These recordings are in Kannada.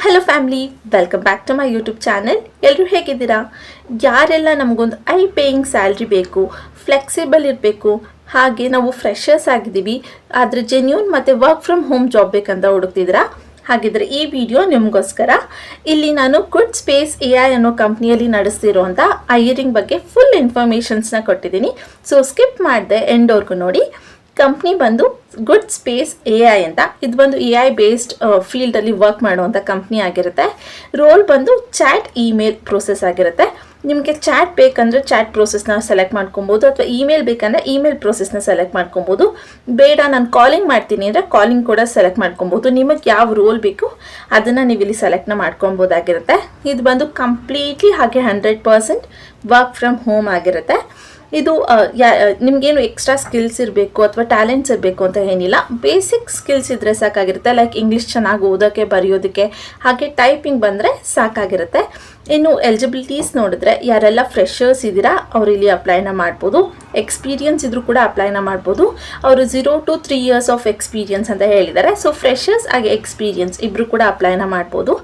Hello family, welcome back to my YouTube channel. ಎಲ್ಲರೂ ಹೇಗಿದ್ದೀರಾ? ಯಾರೆಲ್ಲ ನಮಗೊಂದು ಪೇಯಿಂಗ್ ಸ್ಯಾಲ್ರಿ ಬೇಕು, ಫ್ಲೆಕ್ಸಿಬಲ್ ಇರಬೇಕು, ಹಾಗೆ ನಾವು ಫ್ರೆಷರ್ಸ್ ಆಗಿದ್ದೀವಿ, ಆದರೆ ಜೆನ್ಯೂನ್ ಮತ್ತು ವರ್ಕ್ ಫ್ರಮ್ ಹೋಮ್ ಜಾಬ್ ಬೇಕಂತ ಹುಡುಕ್ತಿದ್ದೀರಾ? ಹಾಗಿದ್ರೆ ಈ ವಿಡಿಯೋ ನಿಮಗೋಸ್ಕರ. ಇಲ್ಲಿ ನಾನು ಗುಡ್ ಸ್ಪೇಸ್ AI ಅನ್ನೋ ಕಂಪ್ನಿಯಲ್ಲಿ ನಡೆಸ್ತಿರೋಂಥ ಹೈರಿಂಗ್ ಬಗ್ಗೆ ಫುಲ್ ಇನ್ಫಾರ್ಮೇಷನ್ಸ್ನ ಕೊಟ್ಟಿದ್ದೀನಿ. ಸೊ ಸ್ಕಿಪ್ ಮಾಡಿದೆ ಎಂಡ್ವರೆಗೂ ನೋಡಿ. ಕಂಪ್ನಿ ಬಂದು ಗುಡ್ ಸ್ಪೇಸ್ AI ಅಂತ. ಇದು ಬಂದು AI ಬೇಸ್ಡ್ ಫೀಲ್ಡಲ್ಲಿ ವರ್ಕ್ ಮಾಡುವಂಥ ಕಂಪ್ನಿ ಆಗಿರುತ್ತೆ. ರೋಲ್ ಬಂದು ಚಾಟ್ ಇಮೇಲ್ ಪ್ರೋಸೆಸ್ ಆಗಿರುತ್ತೆ. ನಿಮಗೆ ಚಾಟ್ ಬೇಕಂದರೆ ಚಾಟ್ ಪ್ರೋಸೆಸ್ನ ಸೆಲೆಕ್ಟ್ ಮಾಡ್ಕೊಬೋದು, ಅಥವಾ ಇಮೇಲ್ ಬೇಕಂದರೆ ಇಮೇಲ್ ಪ್ರೋಸೆಸ್ನ ಸೆಲೆಕ್ಟ್ ಮಾಡ್ಕೊಬೋದು. ಬೇಡ ನಾನು ಕಾಲಿಂಗ್ ಮಾಡ್ತೀನಿ ಅಂದರೆ ಕಾಲಿಂಗ್ ಕೂಡ ಸೆಲೆಕ್ಟ್ ಮಾಡ್ಕೊಬೋದು. ನಿಮಗೆ ಯಾವ ರೋಲ್ ಬೇಕು ಅದನ್ನು ನೀವು ಇಲ್ಲಿ ಸೆಲೆಕ್ಟ್ನ ಮಾಡ್ಕೊಬೋದಾಗಿರುತ್ತೆ. ಇದು ಬಂದು ಕಂಪ್ಲೀಟ್ಲಿ ಹಾಗೆ 100% ವರ್ಕ್ ಫ್ರಮ್ ಹೋಮ್ ಆಗಿರುತ್ತೆ. ಇದು ನಿಮಗೇನು ಎಕ್ಸ್ಟ್ರಾ ಸ್ಕಿಲ್ಸ್ ಇರಬೇಕು ಅಥವಾ ಟ್ಯಾಲೆಂಟ್ಸ್ ಇರಬೇಕು ಅಂತ ಏನಿಲ್ಲ. ಬೇಸಿಕ್ ಸ್ಕಿಲ್ಸ್ ಇದ್ದರೆ ಸಾಕಾಗಿರುತ್ತೆ. ಲೈಕ್ ಇಂಗ್ಲೀಷ್ ಚೆನ್ನಾಗಿ ಓದೋಕ್ಕೆ, ಬರೆಯೋದಕ್ಕೆ, ಹಾಗೆ ಟೈಪಿಂಗ್ ಬಂದರೆ ಸಾಕಾಗಿರುತ್ತೆ. ಇನ್ನು ಎಲಿಜಿಬಿಲಿಟೀಸ್ ನೋಡಿದ್ರೆ ಯಾರೆಲ್ಲ ಫ್ರೆಷರ್ಸ್ ಇದ್ದೀರಾ ಅವ್ರು ಇಲ್ಲಿ ಅಪ್ಲೈನ ಮಾಡ್ಬೋದು. ಎಕ್ಸ್ಪೀರಿಯನ್ಸ್ ಇದ್ರೂ ಕೂಡ ಅಪ್ಲೈನ ಮಾಡ್ಬೋದು. ಅವರು 0 to 3 years ಆಫ್ ಎಕ್ಸ್ಪೀರಿಯನ್ಸ್ ಅಂತ ಹೇಳಿದ್ದಾರೆ. ಸೊ ಫ್ರೆಷರ್ಸ್ ಹಾಗೆ ಎಕ್ಸ್ಪೀರಿಯನ್ಸ್ ಇಬ್ಬರು ಕೂಡ ಅಪ್ಲೈನ ಮಾಡ್ಬೋದು.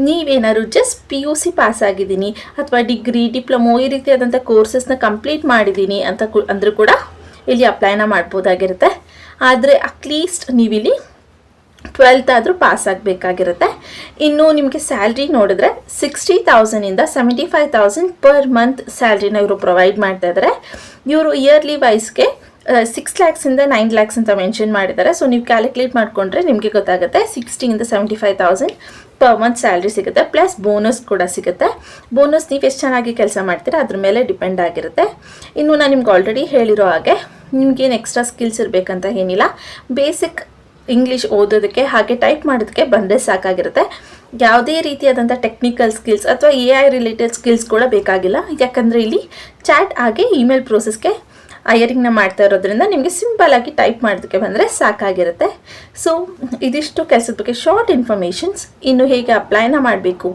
ನೀವೇನಾದ್ರು ಜಸ್ಟ್ PUC ಪಾಸ್ ಆಗಿದ್ದೀನಿ ಅಥವಾ ಡಿಗ್ರಿ, ಡಿಪ್ಲೊಮೊ ಈ ರೀತಿಯಾದಂಥ ಕೋರ್ಸಸ್ನ ಕಂಪ್ಲೀಟ್ ಮಾಡಿದ್ದೀನಿ ಅಂತ ಅಂದರೂ ಕೂಡ ಇಲ್ಲಿ ಅಪ್ಲೈನ ಮಾಡ್ಬೋದಾಗಿರುತ್ತೆ. ಆದರೆ ಅಟ್ಲೀಸ್ಟ್ ನೀವಿಲ್ಲಿ 12th ಆದರೂ ಪಾಸ್ ಆಗಬೇಕಾಗಿರುತ್ತೆ. ಇನ್ನು ನಿಮಗೆ ಸ್ಯಾಲ್ರಿ ನೋಡಿದ್ರೆ 60,000ಇಂದ 75,000 ಪರ್ ಮಂತ್ ಸ್ಯಾಲ್ರಿನ ಇವರು ಪ್ರೊವೈಡ್ ಮಾಡ್ತಾ ಇದ್ದಾರೆ. ಇವರು ಇಯರ್ಲಿ ವೈಸ್ಗೆ 6 lakhs-ಇಂದ 9 lakhs ಅಂತ ಮೆನ್ಷನ್ ಮಾಡಿದ್ದಾರೆ. ಸೊ ನೀವು ಕ್ಯಾಲ್ಕುಲೇಟ್ ಮಾಡಿಕೊಂಡ್ರೆ ನಿಮಗೆ ಗೊತ್ತಾಗುತ್ತೆ. 60,000ಇಂದ 75,000 ಪರ್ ಮಂತ್ ಸ್ಯಾಲ್ರಿ ಸಿಗುತ್ತೆ, ಪ್ಲಸ್ ಬೋನಸ್ ಕೂಡ ಸಿಗುತ್ತೆ. ಬೋನಸ್ ನೀವು ಎಷ್ಟು ಚೆನ್ನಾಗಿ ಕೆಲಸ ಮಾಡ್ತೀರಾ ಅದ್ರ ಮೇಲೆ ಡಿಪೆಂಡ್ ಆಗಿರುತ್ತೆ. ಇನ್ನು ನಾನು ನಿಮ್ಗೆ ಆಲ್ರೆಡಿ ಹೇಳಿರೋ ಹಾಗೆ ನಿಮ್ಗೇನು ಎಕ್ಸ್ಟ್ರಾ ಸ್ಕಿಲ್ಸ್ ಇರಬೇಕಂತ ಏನಿಲ್ಲ. ಬೇಸಿಕ್ ಇಂಗ್ಲೀಷ್ ಓದೋದಕ್ಕೆ ಹಾಗೆ ಟೈಪ್ ಮಾಡೋದಕ್ಕೆ ಬಂದರೆ ಸಾಕಾಗಿರುತ್ತೆ. ಯಾವುದೇ ರೀತಿಯಾದಂಥ ಟೆಕ್ನಿಕಲ್ ಸ್ಕಿಲ್ಸ್ ಅಥವಾ AI ರಿಲೇಟೆಡ್ ಸ್ಕಿಲ್ಸ್ ಕೂಡ ಬೇಕಾಗಿಲ್ಲ. ಯಾಕಂದರೆ ಇಲ್ಲಿ ಚಾಟ್ ಹಾಗೆ ಇಮೇಲ್ ಪ್ರೋಸೆಸ್ಗೆ ಹೈರಿಂಗ್ನ ಮಾಡ್ತಾ ಇರೋದ್ರಿಂದ ನಿಮಗೆ ಸಿಂಪಲ್ ಆಗಿ ಟೈಪ್ ಮಾಡೋದಕ್ಕೆ ಬಂದರೆ ಸಾಕಾಗಿರುತ್ತೆ. ಸೊ ಇದಿಷ್ಟು ಕೆಲಸದ ಬಗ್ಗೆ ಶಾರ್ಟ್ ಇನ್ಫಾರ್ಮೇಷನ್ಸ್. ಇನ್ನು ಹೇಗೆ ಅಪ್ಲೈನ ಮಾಡಬೇಕು,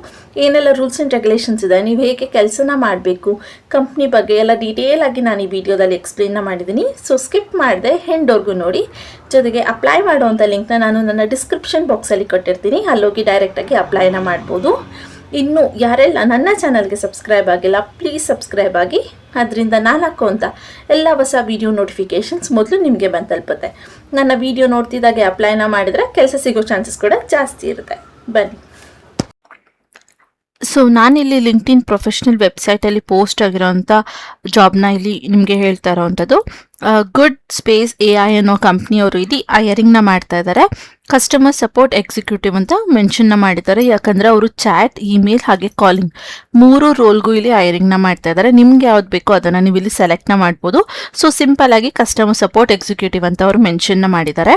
ಏನೆಲ್ಲ ರೂಲ್ಸ್ ಆ್ಯಂಡ್ ರೆಗ್ಯುಲೇಷನ್ಸ್ ಇದೆ, ನೀವು ಹೇಗೆ ಕೆಲಸನ ಮಾಡಬೇಕು, ಕಂಪ್ನಿ ಬಗ್ಗೆ ಎಲ್ಲ ಡೀಟೇಲ್ ಆಗಿ ನಾನು ಈ ವಿಡಿಯೋದಲ್ಲಿ ಎಕ್ಸ್ಪ್ಲೇನ್ನ ಮಾಡಿದ್ದೀನಿ. ಸೊ ಸ್ಕಿಪ್ ಮಾಡಿದೆ ಎಂಡ್ವರೆಗೂ ನೋಡಿ. ಜೊತೆಗೆ ಅಪ್ಲೈ ಮಾಡುವಂಥ ಲಿಂಕ್ನ ನಾನು ನನ್ನ ಡಿಸ್ಕ್ರಿಪ್ಷನ್ ಬಾಕ್ಸಲ್ಲಿ ಕೊಟ್ಟಿರ್ತೀನಿ, ಅಲ್ಲೋಗಿ ಡೈರೆಕ್ಟಾಗಿ ಅಪ್ಲೈನ ಮಾಡ್ಬೋದು. ಇನ್ನು ಯಾರೆಲ್ಲ ನನ್ನ ಚಾನಲ್ಗೆ ಸಬ್ಸ್ಕ್ರೈಬ್ ಆಗಿಲ್ಲ ಪ್ಲೀಸ್ ಸಬ್ಸ್ಕ್ರೈಬ್ ಆಗಿ. ಅದರಿಂದ ನಾನು ಹಾಕುವಂಥ ಎಲ್ಲ ಹೊಸ ವಿಡಿಯೋ ನೋಟಿಫಿಕೇಷನ್ಸ್ ಮೊದಲು ನಿಮಗೆ ಬಂದು ತಲುಪುತ್ತೆ. ನನ್ನ ವಿಡಿಯೋ ನೋಡ್ತಿದ್ದಾಗೆ ಅಪ್ಲೈನ ಮಾಡಿದರೆ ಕೆಲಸ ಸಿಗೋ ಚಾನ್ಸಸ್ ಕೂಡ ಜಾಸ್ತಿ ಇರುತ್ತೆ. ಬನ್ನಿ. ಸೊ ನಾನಿಲ್ಲಿ ಲಿಂಕ್ಡ್ಇನ್ ಪ್ರೊಫೆಷ್ನಲ್ ವೆಬ್ಸೈಟಲ್ಲಿ ಪೋಸ್ಟ್ ಆಗಿರೋಂಥ ಜಾಬ್ನ ಇಲ್ಲಿ ನಿಮಗೆ ಹೇಳ್ತಾ ಇರೋವಂಥದ್ದು. ಗುಡ್ ಸ್ಪೇಸ್ AI ಅನ್ನೋ ಕಂಪ್ನಿಯವರು ಇಲ್ಲಿ ಹೈರಿಂಗ್ನ ಮಾಡ್ತಾ ಇದ್ದಾರೆ. ಕಸ್ಟಮರ್ ಸಪೋರ್ಟ್ ಎಕ್ಸಿಕ್ಯೂಟಿವ್ ಅಂತ ಮೆನ್ಷನ್ನ ಮಾಡಿದ್ದಾರೆ. ಯಾಕಂದರೆ ಅವರು ಚಾಟ್, ಇಮೇಲ್ ಹಾಗೆ ಕಾಲಿಂಗ್ 3 ರೋಲ್ಗೂ ಇಲ್ಲಿ ಹೈರಿಂಗ್ನ ಮಾಡ್ತಾ ಇದ್ದಾರೆ. ನಿಮ್ಗೆ ಯಾವ್ದು ಬೇಕೋ ಅದನ್ನು ನೀವು ಇಲ್ಲಿ ಸೆಲೆಕ್ಟ್ನ ಮಾಡ್ಬೋದು. ಸೊ ಸಿಂಪಲ್ ಆಗಿ ಕಸ್ಟಮರ್ ಸಪೋರ್ಟ್ ಎಕ್ಸಿಕ್ಯೂಟಿವ್ ಅಂತ ಅವರು ಮೆನ್ಷನ್ನ ಮಾಡಿದ್ದಾರೆ.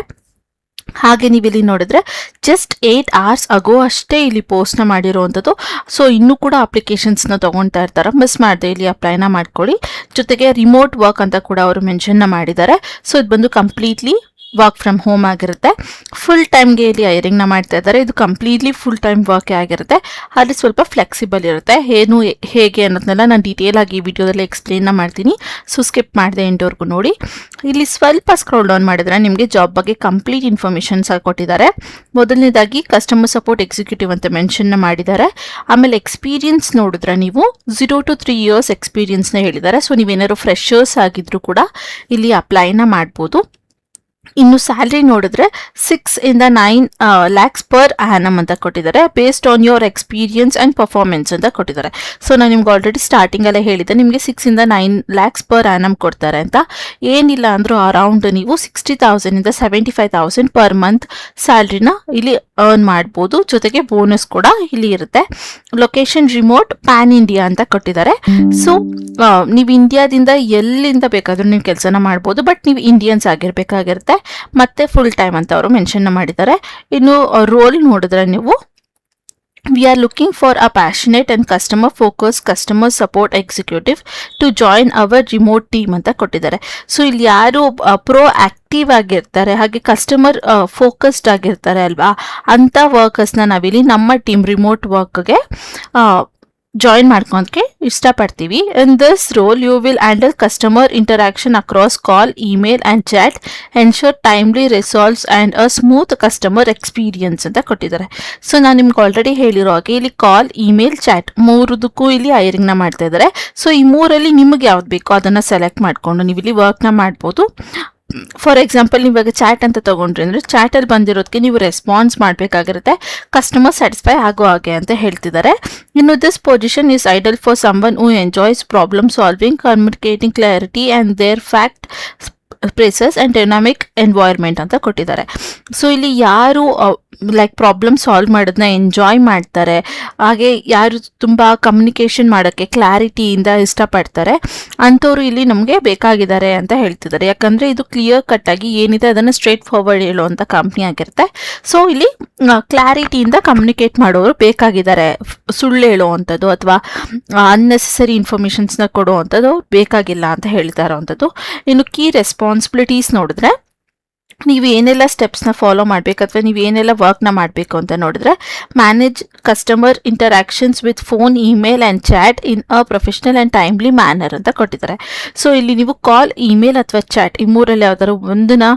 ಹಾಗೆ ನೀವು ಇಲ್ಲಿ ನೋಡಿದ್ರೆ ಜಸ್ಟ್ 8 hours ಅಗೋ ಅಷ್ಟೇ ಇಲ್ಲಿ ಪೋಸ್ಟ್ನ ಮಾಡಿರೋವಂಥದ್ದು. ಸೊ ಇನ್ನೂ ಕೂಡ ಅಪ್ಲಿಕೇಶನ್ಸ್ನ ತೊಗೊಳ್ತಾ ಇರ್ತಾರೆ, ಮಿಸ್ ಮಾಡಿದೆ ಇಲ್ಲಿ ಅಪ್ಲೈನ ಮಾಡ್ಕೊಳ್ಳಿ. ಜೊತೆಗೆ ರಿಮೋಟ್ ವರ್ಕ್ ಅಂತ ಕೂಡ ಅವರು ಮೆನ್ಷನ್ನ ಮಾಡಿದ್ದಾರೆ. ಸೊ ಇದು ಬಂದು ಕಂಪ್ಲೀಟ್ಲಿ ವರ್ಕ್ ಫ್ರಮ್ ಹೋಮ್ ಆಗಿರುತ್ತೆ. ಫುಲ್ ಟೈಮ್ಗೆ ಇಲ್ಲಿ ಹೈರಿಂಗ್ನ ಮಾಡ್ತಾ ಇದ್ದಾರೆ. ಇದು ಕಂಪ್ಲೀಟ್ಲಿ ಫುಲ್ ಟೈಮ್ ವರ್ಕೇ ಆಗಿರುತ್ತೆ. ಅಲ್ಲಿ ಸ್ವಲ್ಪ ಫ್ಲೆಕ್ಸಿಬಲ್ ಇರುತ್ತೆ. ಹೇಗೆ ಅನ್ನೋದನ್ನೆಲ್ಲ ನಾನು ಡೀಟೇಲ್ ಆಗಿ ಈ ವಿಡಿಯೋದಲ್ಲಿ ಎಕ್ಸ್ಪ್ಲೇನ್ನ ಮಾಡ್ತೀನಿ. ಸೊ ಸ್ಕಿಪ್ ಮಾಡಿದೆ ಎಂಡ್ವರೆಗೂ ನೋಡಿ. ಇಲ್ಲಿ ಸ್ವಲ್ಪ ಸ್ಕ್ರೋಲ್ ಡೌನ್ ಮಾಡಿದ್ರೆ ನಿಮಗೆ ಜಾಬ್ ಬಗ್ಗೆ ಕಂಪ್ಲೀಟ್ ಇನ್ಫಾರ್ಮೇಷನ್ಸ್ ಕೊಟ್ಟಿದ್ದಾರೆ. ಮೊದಲನೇದಾಗಿ ಕಸ್ಟಮರ್ ಸಪೋರ್ಟ್ ಎಕ್ಸಿಕ್ಯೂಟಿವ್ ಅಂತ ಮೆನ್ಷನ್ನ ಮಾಡಿದ್ದಾರೆ. ಆಮೇಲೆ ಎಕ್ಸ್ಪೀರಿಯನ್ಸ್ ನೋಡಿದ್ರೆ ನೀವು 0 to 3 years ಎಕ್ಸ್ಪೀರಿಯನ್ಸ್ನ ಹೇಳಿದ್ದಾರೆ. ಸೊ ನೀವೇನಾದ್ರು ಫ್ರೆಷರ್ಸ್ ಆಗಿದ್ರು ಕೂಡ ಇಲ್ಲಿ ಅಪ್ಲೈನ ಮಾಡ್ಬೋದು. ಇನ್ನು ಸ್ಯಾಲ್ರಿ ನೋಡಿದ್ರೆ 6ಇಂದ 9 lakhs ಪರ್ ಆ್ಯನಮ್ ಅಂತ ಕೊಟ್ಟಿದ್ದಾರೆ. Based on your experience and performance ಅಂತ ಕೊಟ್ಟಿದ್ದಾರೆ. ಸೊ ನಾನು ನಿಮ್ಗೆ ಆಲ್ರೆಡಿ ಸ್ಟಾರ್ಟಿಂಗಲ್ಲೇ ಹೇಳಿದ್ದೆ ನಿಮಗೆ 6ಇಂದ 9 lakhs ಪರ್ ಆ್ಯನಮ್ ಕೊಡ್ತಾರೆ ಅಂತ. ಏನಿಲ್ಲ ಅಂದರೂ ಅರೌಂಡ್ ನೀವು 60,000ಇಂದ 75,000 ಪರ್ ಮಂತ್ ಸ್ಯಾಲ್ರಿನ ಇಲ್ಲಿ ಅರ್ನ್ ಮಾಡ್ಬೋದು. ಜೊತೆಗೆ ಬೋನಸ್ ಕೂಡ ಇಲ್ಲಿ ಇರುತ್ತೆ. ಲೊಕೇಶನ್ ರಿಮೋಟ್ ಪ್ಯಾನ್ ಇಂಡಿಯಾ ಅಂತ ಕೊಟ್ಟಿದ್ದಾರೆ. ಸೊ ನೀವು ಇಂಡಿಯಾದಿಂದ ಎಲ್ಲಿಂದ ಬೇಕಾದರೂ ನೀವು ಕೆಲಸನ ಮಾಡ್ಬೋದು, ಬಟ್ ನೀವು ಇಂಡಿಯನ್ಸ್ ಆಗಿರಬೇಕಾಗಿರುತ್ತೆ. ಮತ್ತೆ ಫುಲ್ ಟೈಮ್ ಅಂತ ಅವರು ಮೆನ್ಷನ್ ಮಾಡಿದ್ದಾರೆ. ಇನ್ನು ರೋಲ್ ನೋಡಿದ್ರೆ ನೀವು We are looking for a passionate and customer focused customer support executive to join our remote team ಅಂತ ಕೊಟ್ಟಿದ್ದಾರೆ. ಸೊ ಇಲ್ಲಿ ಯಾರು ಪ್ರೋ ಆಕ್ಟಿವ್ ಆಗಿರ್ತಾರೆ ಹಾಗೆ ಕಸ್ಟಮರ್ ಫೋಕಸ್ಡ್ ಆಗಿರ್ತಾರೆ ಅಲ್ವಾ, ಅಂಥ ವರ್ಕರ್ಸ್ನ ನಾವಿಲ್ಲಿ ನಮ್ಮ ಟೀಮ್ ರಿಮೋಟ್ ವರ್ಕ್ಗೆ ಜಾಯಿನ್ ಮಾಡ್ಕೊಳಕ್ಕೆ ಇಷ್ಟಪಡ್ತೀವಿ. In this role you will handle customer interaction across call, email and chat, ensure timely resolves and a smooth customer experience ಅಂತ ಕೊಟ್ಟಿದ್ದಾರೆ. ಸೊ ನಾನು ನಿಮ್ಗೆ ಆಲ್ರೆಡಿ ಹೇಳಿರೋ ಹಾಗೆ ಇಲ್ಲಿ ಕಾಲ್, ಇಮೇಲ್, ಚಾಟ್ ಮೂರದಕ್ಕೂ ಇಲ್ಲಿ ಹೈರಿಂಗ್ನ ಮಾಡ್ತಾ ಇದ್ದಾರೆ. ಸೊ ಈ ಮೂರಲ್ಲಿ ನಿಮಗೆ ಯಾವ್ದು ಬೇಕೋ ಅದನ್ನು ಸೆಲೆಕ್ಟ್ ಮಾಡಿಕೊಂಡು ನೀವು ಇಲ್ಲಿ ವರ್ಕ್ನ ಮಾಡ್ಬೋದು. ಫಾರ್ ಎಕ್ಸಾಂಪಲ್ ಇವಾಗ ಚಾಟ್ ಅಂತ ತಗೊಂಡ್ರಿ ಅಂದರೆ ಚಾಟಲ್ಲಿ ಬಂದಿರೋದಕ್ಕೆ ನೀವು ರೆಸ್ಪಾನ್ಸ್ ಮಾಡಬೇಕಾಗಿರುತ್ತೆ, ಕಸ್ಟಮರ್ ಸ್ಯಾಟಿಸ್ಫೈ ಆಗೋ ಹಾಗೆ ಅಂತ ಹೇಳ್ತಿದ್ದಾರೆ. ಇನ್ನು this position is ideal for someone who enjoys problem solving, communicating clarity and their fact places and dynamic environment ಅಂತ ಕೊಟ್ಟಿದ್ದಾರೆ. ಸೊ ಇಲ್ಲಿ ಯಾರು ಲೈಕ್ ಪ್ರಾಬ್ಲಮ್ ಸಾಲ್ವ್ ಮಾಡೋದನ್ನ ಎಂಜಾಯ್ ಮಾಡ್ತಾರೆ, ಹಾಗೆ ಯಾರು ತುಂಬ ಕಮ್ಯುನಿಕೇಷನ್ ಮಾಡೋಕ್ಕೆ ಕ್ಲಾರಿಟಿಯಿಂದ ಇಷ್ಟಪಡ್ತಾರೆ ಅಂಥವ್ರು ಇಲ್ಲಿ ನಮಗೆ ಬೇಕಾಗಿದ್ದಾರೆ ಅಂತ ಹೇಳ್ತಿದ್ದಾರೆ. ಯಾಕಂದರೆ ಇದು ಕ್ಲಿಯರ್ ಕಟ್ಟಾಗಿ ಏನಿದೆ ಅದನ್ನು ಸ್ಟ್ರೇಟ್ ಫಾರ್ವರ್ಡ್ ಹೇಳುವಂಥ ಕಂಪ್ನಿ ಆಗಿರುತ್ತೆ. ಸೊ ಇಲ್ಲಿ ಕ್ಲಾರಿಟಿಯಿಂದ ಕಮ್ಯುನಿಕೇಟ್ ಮಾಡೋರು ಬೇಕಾಗಿದ್ದಾರೆ, ಸುಳ್ಳು ಹೇಳುವಂಥದ್ದು ಅಥವಾ ಅನ್ನೆಸೆಸರಿ ಇನ್ಫಾರ್ಮೇಷನ್ಸ್ನ ಕೊಡುವಂಥದ್ದು ಬೇಕಾಗಿಲ್ಲ ಅಂತ ಹೇಳ್ತಾ ಇರೋವಂಥದ್ದು. ಇನ್ನು ಕೀ ರೆಸ್ಪಾನ್ಸಿಬಿಲಿಟೀಸ್ ನೋಡಿದ್ರೆ ನೀವು ಏನೆಲ್ಲ ಸ್ಟೆಪ್ಸ್ನ ಫಾಲೋ ಮಾಡಬೇಕು ಅಥವಾ ನೀವು ಏನೆಲ್ಲ ವರ್ಕ್ನ ಮಾಡಬೇಕು ಅಂತ ನೋಡಿದ್ರೆ, manage customer interactions with phone, email and chat in a professional and timely manner ಅಂತ ಕೊಟ್ಟಿದ್ದಾರೆ. ಸೊ ಇಲ್ಲಿ ನೀವು ಕಾಲ್, ಇಮೇಲ್ ಅಥವಾ ಚಾಟ್ ಈ ಮೂರಲ್ಲಿ ಯಾವ್ದಾದ್ರು ಒಂದನ್ನ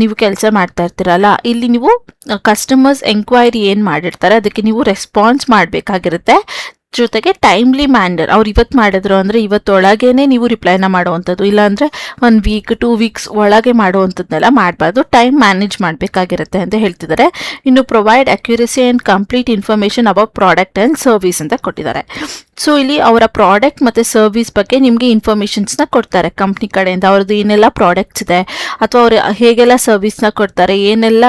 ನೀವು ಕೆಲಸ ಮಾಡ್ತಾ ಇರ್ತೀರಲ್ಲ, ಇಲ್ಲಿ ನೀವು ಕಸ್ಟಮರ್ಸ್ ಎಂಕ್ವೈರಿ ಏನು ಮಾಡಿರ್ತಾರೆ ಅದಕ್ಕೆ ನೀವು ರೆಸ್ಪಾನ್ಸ್ ಮಾಡಬೇಕಾಗಿರುತ್ತೆ. ಜೊತೆಗೆ ಟೈಮ್ಲಿ ಮ್ಯಾನರ್, ಅವ್ರು ಇವತ್ತು ಮಾಡಿದ್ರು ಅಂದರೆ ಇವತ್ತೊಳಗೇನೆ ನೀವು ರಿಪ್ಲೈನ ಮಾಡುವಂಥದ್ದು, ಇಲ್ಲಾಂದರೆ 1 ವೀಕ್ 2 ವೀಕ್ಸ್ ಒಳಗೆ ಮಾಡುವಂಥದ್ದನ್ನೆಲ್ಲ ಮಾಡಬಾರ್ದು, ಟೈಮ್ ಮ್ಯಾನೇಜ್ ಮಾಡಬೇಕಾಗಿರುತ್ತೆ ಅಂತ ಹೇಳ್ತಿದ್ದಾರೆ. ಇನ್ನು provide accuracy and complete information about product and service ಅಂತ ಕೊಟ್ಟಿದ್ದಾರೆ. ಸೊ ಇಲ್ಲಿ ಅವರ ಪ್ರಾಡಕ್ಟ್ ಮತ್ತು ಸರ್ವಿಸ್ ಬಗ್ಗೆ ನಿಮಗೆ ಇನ್ಫಾರ್ಮೇಷನ್ಸ್ನ ಕೊಡ್ತಾರೆ ಕಂಪ್ನಿ ಕಡೆಯಿಂದ, ಅವ್ರದ್ದು ಏನೆಲ್ಲ ಪ್ರಾಡಕ್ಟ್ಸ್ ಇದೆ ಅಥವಾ ಅವರು ಹೇಗೆಲ್ಲ ಸರ್ವಿಸ್ನ ಕೊಡ್ತಾರೆ, ಏನೆಲ್ಲ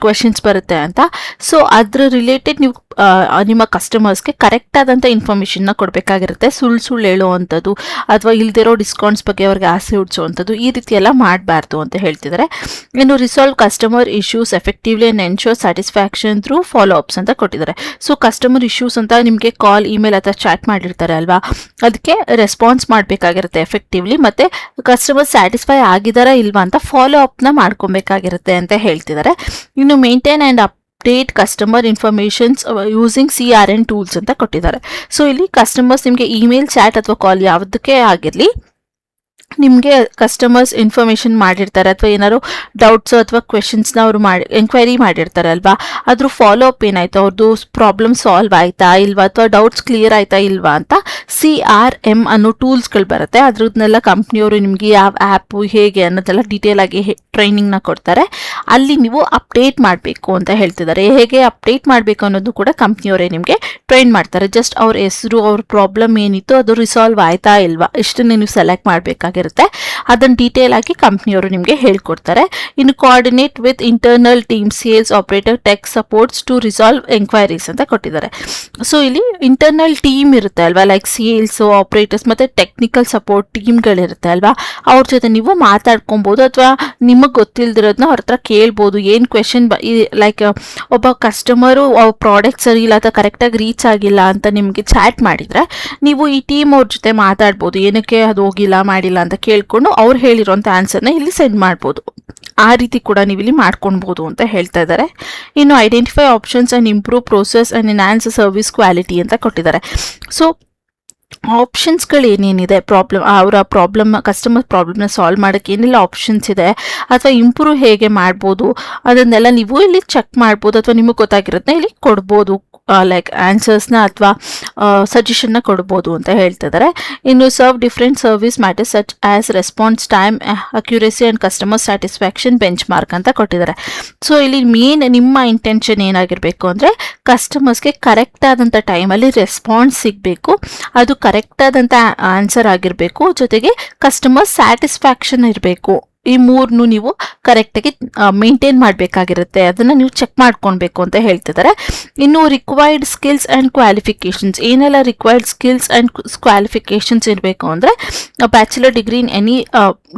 ಕ್ವೆಶನ್ಸ್ ಬರುತ್ತೆ ಅಂತ. ಸೊ ಅದ್ರ ರಿಲೇಟೆಡ್ ನೀವು ನಿಮ್ಮ ಕಸ್ಟಮರ್ಸ್ಗೆ ಕರೆಕ್ಟ್ ಆದಂಥ ಇನ್ಫಾರ್ಮೇಷನ್ನ ಕೊಡಬೇಕಾಗಿರುತ್ತೆ. ಸುಳ್ಳು ಹೇಳುವಂಥದ್ದು ಅಥವಾ ಇಲ್ದಿರೋ ಡಿಸ್ಕೌಂಟ್ಸ್ ಬಗ್ಗೆ ಅವ್ರಿಗೆ ಆಸೆ ಹುಡ್ಸೋವಂಥದ್ದು ಈ ರೀತಿ ಎಲ್ಲ ಮಾಡಬಾರ್ದು ಅಂತ ಹೇಳ್ತಿದ್ದಾರೆ. ಇನ್ನು resolve customer issues effectively and ensure satisfaction through follow ups ಅಂತ ಕೊಟ್ಟಿದ್ದಾರೆ. ಸೊ ಕಸ್ಟಮರ್ ಇಶ್ಯೂಸ್ ಅಂತ ನಿಮಗೆ ಕಾಲ್, ಇಮೇಲ್ ಅಥವಾ ಚಾಟ್ ಮಾಡಿರ್ತಾರೆ ಅಲ್ವಾ, ಅದಕ್ಕೆ ರೆಸ್ಪಾನ್ಸ್ ಮಾಡಬೇಕಾಗಿರುತ್ತೆ ಎಫೆಕ್ಟಿವ್ಲಿ, ಮತ್ತು ಕಸ್ಟಮರ್ ಸ್ಯಾಟಿಸ್ಫೈ ಆಗಿದಾರಾ ಇಲ್ವಾ ಅಂತ ಫಾಲೋ ಅಪ್ನ ಮಾಡ್ಕೊಬೇಕಾಗಿರುತ್ತೆ ಅಂತ ಹೇಳ್ತಿದ್ದಾರೆ. ಇನ್ನು maintain and update customer informations using CRM tools ಅಂತ ಕೊಟ್ಟಿದ್ದಾರೆ. ಸೊ ಇಲ್ಲಿ ಕಸ್ಟಮರ್ಸ್ ನಿಮಗೆ ಇಮೇಲ್, ಚಾಟ್ ಅಥವಾ ಕಾಲ್ ಯಾವುದಕ್ಕೆ ಆಗಿರಲಿ ನಿಮಗೆ ಕಸ್ಟಮರ್ಸ್ ಇನ್ಫಾರ್ಮೇಷನ್ ಮಾಡಿರ್ತಾರೆ ಅಥವಾ ಏನಾದ್ರು ಡೌಟ್ಸು ಅಥವಾ ಕ್ವೆಶನ್ಸ್ನ ಅವರು ಎಂಕ್ವೈರಿ ಮಾಡಿರ್ತಾರೆ ಅಲ್ವಾ, ಅದ್ರ ಫಾಲೋ ಅಪ್ ಏನಾಯ್ತು, ಅವ್ರದ್ದು ಪ್ರಾಬ್ಲಮ್ ಸಾಲ್ವ್ ಆಯಿತಾ ಇಲ್ವಾ ಅಥವಾ ಡೌಟ್ಸ್ ಕ್ಲಿಯರ್ ಆಯಿತಾ ಇಲ್ವಾ ಅಂತ CRM ಅನ್ನೋ ಟೂಲ್ಸ್ಗಳು ಬರುತ್ತೆ. ಅದ್ರನ್ನೆಲ್ಲ ಕಂಪ್ನಿಯವರು ನಿಮಗೆ ಯಾವ ಆ್ಯಪು ಹೇಗೆ ಅನ್ನೋದೆಲ್ಲ ಡೀಟೇಲ್ ಆಗಿ ಟ್ರೈನಿಂಗ್ನ ಕೊಡ್ತಾರೆ. ಅಲ್ಲಿ ನೀವು ಅಪ್ಡೇಟ್ ಮಾಡಬೇಕು ಅಂತ ಹೇಳ್ತಿದ್ದಾರೆ. ಹೇಗೆ ಅಪ್ಡೇಟ್ ಮಾಡಬೇಕು ಅನ್ನೋದು ಕೂಡ ಕಂಪ್ನಿಯವರೇ ನಿಮಗೆ ಟ್ರೈನ್ ಮಾಡ್ತಾರೆ. ಜಸ್ಟ್ ಅವ್ರ ಹೆಸರು, ಅವ್ರ ಪ್ರಾಬ್ಲಮ್ ಏನಿತ್ತು ಅದು ರಿಸಾಲ್ವ್ ಆಯಿತಾ ಇಲ್ವಾ ಇಷ್ಟನ್ನೇ ನೀವು ಸೆಲೆಕ್ಟ್ ಮಾಡಬೇಕಾಗಿರುತ್ತೆ. ಅದನ್ನು ಡೀಟೇಲ್ ಆಗಿ ಕಂಪ್ನಿಯವರು ನಿಮಗೆ ಹೇಳ್ಕೊಡ್ತಾರೆ. ಇನ್ನು coordinate with internal team, sales, operator, tech supports to resolve enquiries ಅಂತ ಕೊಟ್ಟಿದ್ದಾರೆ. ಸೊ ಇಲ್ಲಿ ಇಂಟರ್ನಲ್ ಟೀಮ್ ಇರುತ್ತೆ ಅಲ್ವಾ, ಲೈಕ್ ಸೇಲ್ಸ್, ಆಪರೇಟರ್ಸ್ ಮತ್ತು ಟೆಕ್ನಿಕಲ್ ಸಪೋರ್ಟ್ ಟೀಮ್ಗಳಿರುತ್ತೆ ಅಲ್ವಾ, ಅವ್ರ ಜೊತೆ ನೀವು ಮಾತಾಡ್ಕೊಬೋದು ಅಥವಾ ನಿಮಗೆ ಗೊತ್ತಿಲ್ದಿರೋದನ್ನ ಅವ್ರ ಹತ್ರ ಕೇಳ್ಬೋದು. ಏನು ಕ್ವೆಶನ್ ಲೈಕ್ ಒಬ್ಬ ಕಸ್ಟಮರು ಅವ್ರ ಪ್ರಾಡಕ್ಟ್ ಸರಿ ಇಲ್ಲ ಅಥವಾ ಕರೆಕ್ಟಾಗಿ ರೀಚ್ ಆಗಿಲ್ಲ ಅಂತ ನಿಮಗೆ ಚಾಟ್ ಮಾಡಿದರೆ ನೀವು ಈ ಟೀಮ್ ಅವ್ರ ಜೊತೆ ಮಾತಾಡ್ಬೋದು, ಏನಕ್ಕೆ ಅದು ಹೋಗಿಲ್ಲ ಮಾಡಿಲ್ಲ ಅಂತ ಕೇಳ್ಕೊಂಡು ಅವ್ರು ಹೇಳಿರೋಂಥ ಆನ್ಸರ್ನ ಇಲ್ಲಿ ಸೆಂಡ್ ಮಾಡ್ಬೋದು. ಆ ರೀತಿ ಕೂಡ ನೀವು ಇಲ್ಲಿ ಮಾಡ್ಕೊಳ್ಬೋದು ಅಂತ ಹೇಳ್ತಾ ಇದ್ದಾರೆ. ಇನ್ನು identify options and improve process and enhance service quality ಅಂತ ಕೊಟ್ಟಿದ್ದಾರೆ. ಸೊ ಆಪ್ಷನ್ಸ್ಗಳು ಏನೇನಿದೆ, ಅವರ ಕಸ್ಟಮರ್ ಪ್ರಾಬ್ಲಮ್ನ ಸಾಲ್ವ್ ಮಾಡೋಕ್ಕೆ ಏನೆಲ್ಲ ಆಪ್ಷನ್ಸ್ ಇದೆ ಅಥವಾ ಇಂಪ್ರೂವ್ ಹೇಗೆ ಮಾಡ್ಬೋದು ಅದನ್ನೆಲ್ಲ ನೀವು ಇಲ್ಲಿ ಚೆಕ್ ಮಾಡ್ಬೋದು ಅಥವಾ ನಿಮಗೆ ಗೊತ್ತಾಗಿರೋದನ್ನ ಇಲ್ಲಿ ಕೊಡ್ಬೋದು, ಲೈಕ್ ಆನ್ಸರ್ಸ್ನ ಅಥವಾ ಸಜೆಷನ್ನ ಕೊಡ್ಬೋದು ಅಂತ ಹೇಳ್ತಿದ್ದಾರೆ. ಇನ್ನು serve different service matters such as response time, accuracy and customer satisfaction bench mark ಅಂತ ಕೊಟ್ಟಿದ್ದಾರೆ. ಸೊ ಇಲ್ಲಿ ಮೇನ್ ನಿಮ್ಮ ಇಂಟೆನ್ಷನ್ ಏನಾಗಿರಬೇಕು ಅಂದರೆ ಕಸ್ಟಮರ್ಸ್ಗೆ ಕರೆಕ್ಟ್ ಆದಂಥ ಟೈಮಲ್ಲಿ ರೆಸ್ಪಾನ್ಸ್ ಸಿಗಬೇಕು, ಅದು ಕರೆಕ್ಟ್ ಆದಂಥ ಆನ್ಸರ್ ಆಗಿರಬೇಕು, ಜೊತೆಗೆ ಕಸ್ಟಮರ್ ಸ್ಯಾಟಿಸ್ಫ್ಯಾಕ್ಷನ್ ಇರಬೇಕು. ಈ ಮೂರನ್ನು ನೀವು ಕರೆಕ್ಟಾಗಿ ಮೇಂಟೈನ್ ಮಾಡಬೇಕಾಗಿರುತ್ತೆ, ಅದನ್ನು ನೀವು ಚೆಕ್ ಮಾಡ್ಕೊಳ್ಬೇಕು ಅಂತ ಹೇಳ್ತಿದ್ದಾರೆ. ಇನ್ನು ರಿಕ್ವೈರ್ಡ್ ಸ್ಕಿಲ್ಸ್ ಆ್ಯಂಡ್ ಕ್ವಾಲಿಫಿಕೇಷನ್ಸ್, ಏನೆಲ್ಲ ರಿಕ್ವೈರ್ಡ್ ಸ್ಕಿಲ್ಸ್ ಆ್ಯಂಡ್ ಕ್ವಾಲಿಫಿಕೇಷನ್ಸ್ ಇರಬೇಕು ಅಂದರೆ bachelor degree in any